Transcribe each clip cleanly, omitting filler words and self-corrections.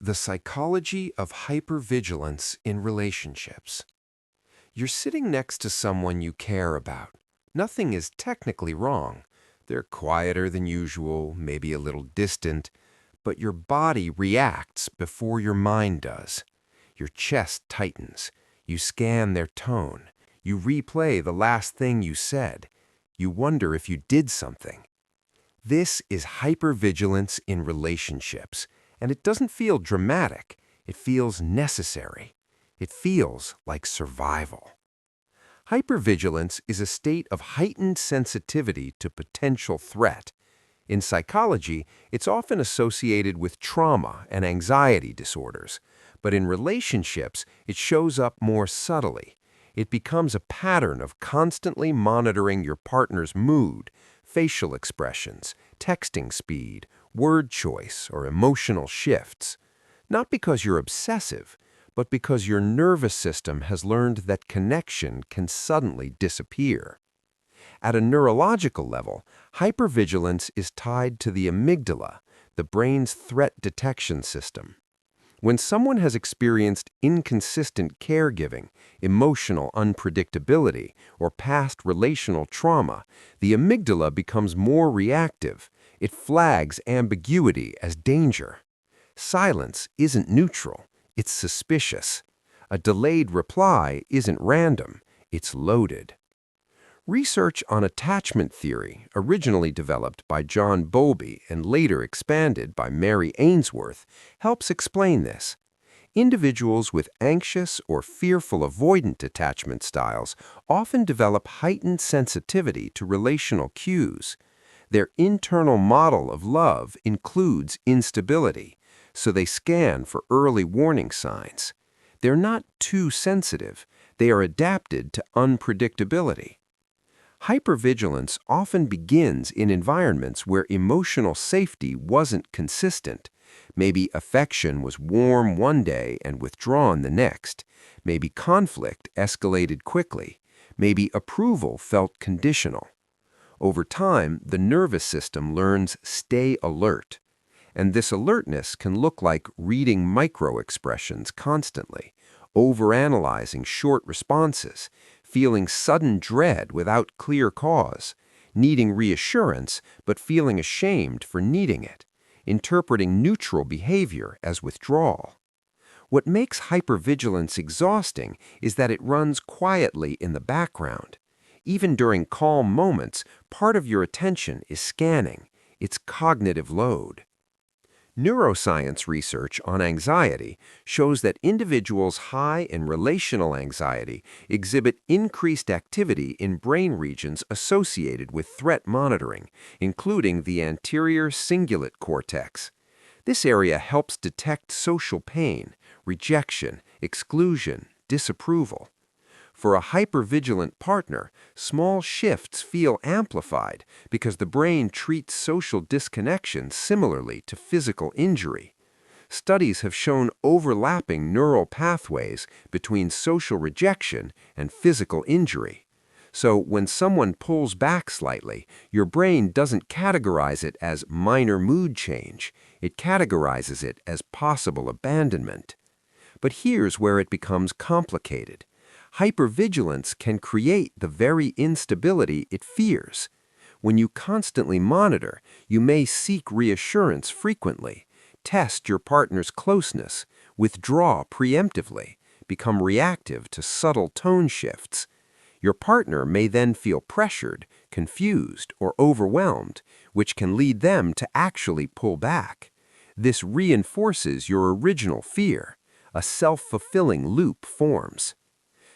The psychology of hypervigilance in relationships. You're sitting next to someone you care about. Nothing is technically wrong. They're quieter than usual, maybe a little distant, but your body reacts before your mind does. Your chest tightens. You scan their tone. You replay the last thing you said. You wonder if you did something. This is hypervigilance in relationships. And it doesn't feel dramatic. It feels necessary. It feels like survival. Hypervigilance is a state of heightened sensitivity to potential threat. In psychology, it's often associated with trauma and anxiety disorders. But in relationships, it shows up more subtly. It becomes a pattern of constantly monitoring your partner's mood, facial expressions, texting speed, word choice, or emotional shifts. Not because you're obsessive, but because your nervous system has learned that connection can suddenly disappear. At a neurological level, hypervigilance is tied to the amygdala, the brain's threat detection system. When someone has experienced inconsistent caregiving, emotional unpredictability, or past relational trauma, the amygdala becomes more reactive. It flags ambiguity as danger. Silence isn't neutral, it's suspicious. A delayed reply isn't random, it's loaded. Research on attachment theory, originally developed by John Bowlby and later expanded by Mary Ainsworth, helps explain this. Individuals with anxious or fearful avoidant attachment styles often develop heightened sensitivity to relational cues. Their internal model of love includes instability, so they scan for early warning signs. They're not too sensitive, they are adapted to unpredictability. Hypervigilance often begins in environments where emotional safety wasn't consistent. Maybe affection was warm one day and withdrawn the next. Maybe conflict escalated quickly. Maybe approval felt conditional. Over time, the nervous system learns stay alert. And this alertness can look like reading micro-expressions constantly, overanalyzing short responses, feeling sudden dread without clear cause, needing reassurance but feeling ashamed for needing it, interpreting neutral behavior as withdrawal. What makes hypervigilance exhausting is that it runs quietly in the background. Even during calm moments, part of your attention is scanning. It's cognitive load. Neuroscience research on anxiety shows that individuals high in relational anxiety exhibit increased activity in brain regions associated with threat monitoring, including the anterior cingulate cortex. This area helps detect social pain, rejection, exclusion, disapproval. For a hypervigilant partner, small shifts feel amplified because the brain treats social disconnection similarly to physical injury. Studies have shown overlapping neural pathways between social rejection and physical injury. So when someone pulls back slightly, your brain doesn't categorize it as minor mood change. It categorizes it as possible abandonment. But here's where it becomes complicated. Hypervigilance can create the very instability it fears. When you constantly monitor, you may seek reassurance frequently, test your partner's closeness, withdraw preemptively, become reactive to subtle tone shifts. Your partner may then feel pressured, confused, or overwhelmed, which can lead them to actually pull back. This reinforces your original fear. A self-fulfilling loop forms.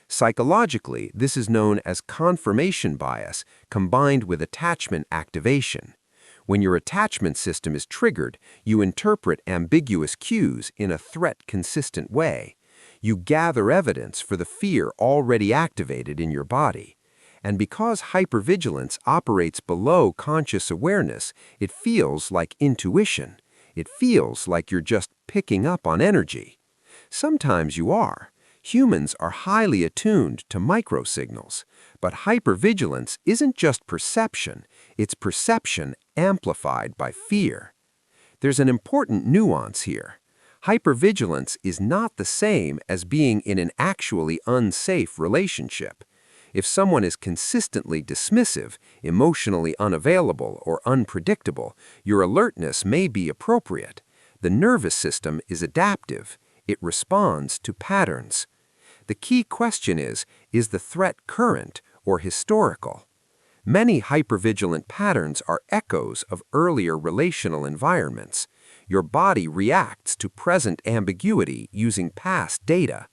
Psychologically, this is known as confirmation bias combined with attachment activation. When your attachment system is triggered, you interpret ambiguous cues in a threat-consistent way. You gather evidence for the fear already activated in your body. And because hypervigilance operates below conscious awareness, it feels like intuition. It feels like you're just picking up on energy. Sometimes you are. Humans are highly attuned to microsignals, but hypervigilance isn't just perception, it's perception amplified by fear. There's an important nuance here. Hypervigilance is not the same as being in an actually unsafe relationship. If someone is consistently dismissive, emotionally unavailable, or unpredictable, your alertness may be appropriate. The nervous system is adaptive. It responds to patterns. The key question is the threat current or historical? Many hypervigilant patterns are echoes of earlier relational environments. Your body reacts to present ambiguity using past data,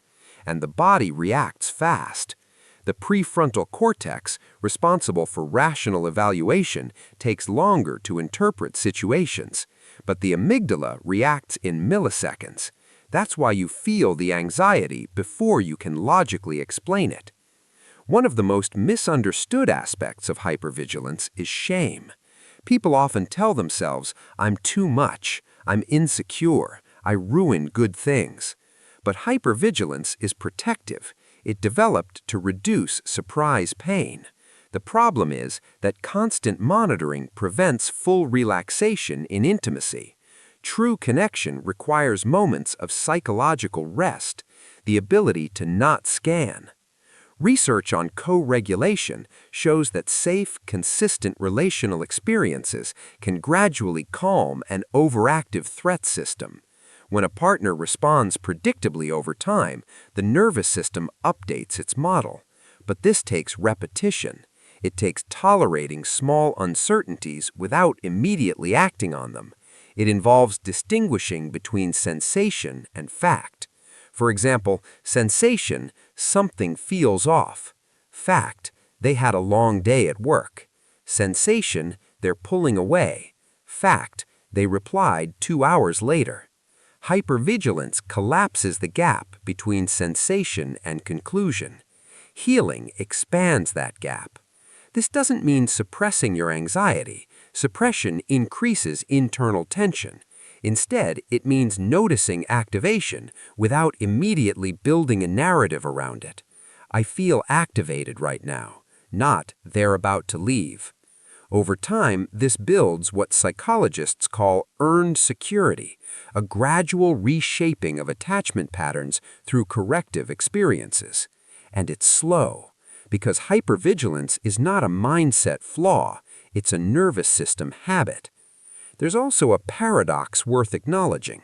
and the body reacts fast. The prefrontal cortex, responsible for rational evaluation, takes longer to interpret situations, but the amygdala reacts in milliseconds. That's why you feel the anxiety before you can logically explain it. One of the most misunderstood aspects of hypervigilance is shame. People often tell themselves, "I'm too much, I'm insecure, I ruin good things." But hypervigilance is protective. It developed to reduce surprise pain. The problem is that constant monitoring prevents full relaxation in intimacy. True connection requires moments of psychological rest, the ability to not scan. Research on co-regulation shows that safe, consistent relational experiences can gradually calm an overactive threat system. When a partner responds predictably over time, the nervous system updates its model. But this takes repetition. It takes tolerating small uncertainties without immediately acting on them. It involves distinguishing between sensation and fact. For example, sensation, something feels off. Fact, they had a long day at work. Sensation, they're pulling away. Fact, they replied 2 hours later. Hypervigilance collapses the gap between sensation and conclusion. Healing expands that gap. This doesn't mean suppressing your anxiety. Suppression increases internal tension. Instead, it means noticing activation without immediately building a narrative around it. I feel activated right now, not they're about to leave. Over time, this builds what psychologists call earned security, a gradual reshaping of attachment patterns through corrective experiences. And it's slow, because hypervigilance is not a mindset flaw, it's a nervous system habit. There's also a paradox worth acknowledging.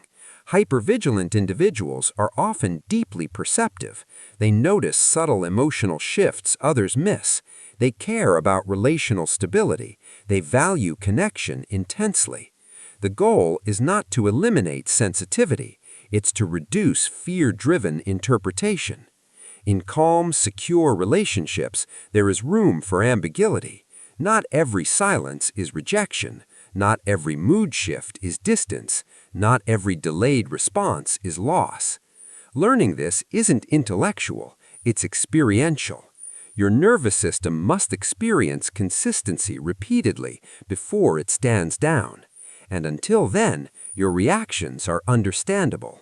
Hypervigilant individuals are often deeply perceptive. They notice subtle emotional shifts others miss. They care about relational stability. They value connection intensely. The goal is not to eliminate sensitivity. It's to reduce fear-driven interpretation. In calm, secure relationships, there is room for ambiguity. Not every silence is rejection. Not every mood shift is distance. Not every delayed response is loss. Learning this isn't intellectual, it's experiential. Your nervous system must experience consistency repeatedly before it stands down. And until then, your reactions are understandable.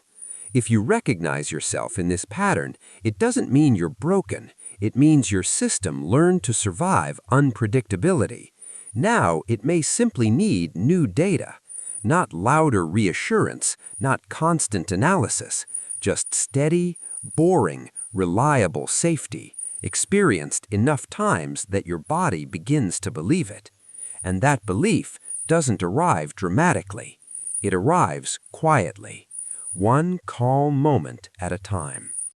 If you recognize yourself in this pattern, it doesn't mean you're broken. It means your system learned to survive unpredictability. Now, it may simply need new data. Not louder reassurance, not constant analysis, just steady, boring, reliable safety, experienced enough times that your body begins to believe it. And that belief doesn't arrive dramatically. It arrives quietly, one calm moment at a time.